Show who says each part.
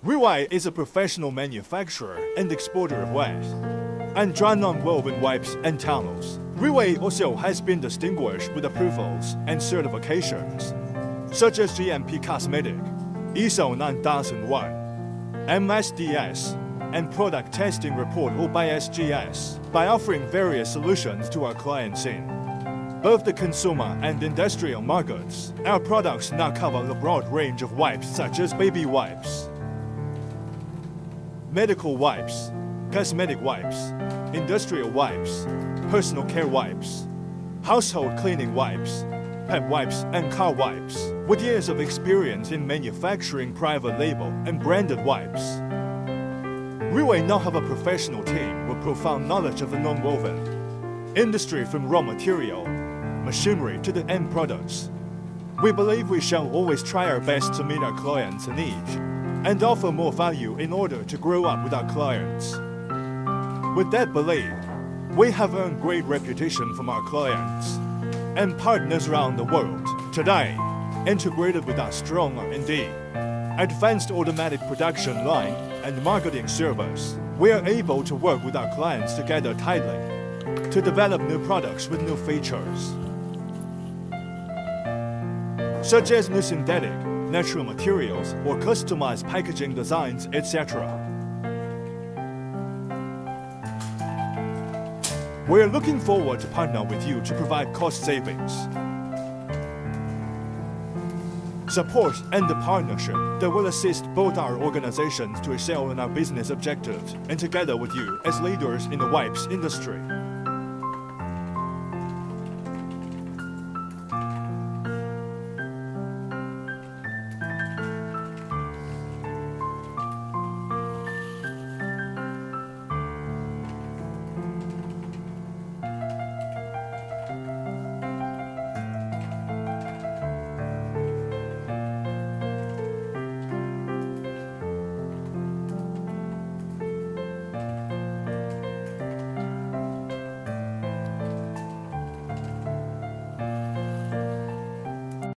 Speaker 1: Riway is a professional manufacturer and exporter of wet and dry non-woven wipes and towels. Riway also has been distinguished with approvals and certifications, such as GMP Cosmetic, ISO 9001, MSDS, and Product Testing Report or by SGS, by offering various solutions to our clients in both the consumer and industrial markets. Our products now cover a broad range of wipes such as baby wipes, medical wipes, cosmetic wipes, industrial wipes, personal care wipes, household cleaning wipes, pet wipes, and car wipes. With years of experience in manufacturing private label and branded wipes, Riway now have a professional team with profound knowledge of the non-woven industry, from raw material, machinery to the end products. We believe we shall always try our best to meet our clients' needs and offer more value in order to grow up with our clients. With that belief, we have earned great reputation from our clients and partners around the world. Today, integrated with our strong R&D, advanced automatic production line, and marketing service, we are able to work with our clients together tightly to develop new products with new features, such as new synthetic, natural materials, or customized packaging designs, etc. We are looking forward to partner with you to provide cost savings, support, and the partnership that will assist both our organizations to excel in our business objectives and together with you as leaders in the wipes industry.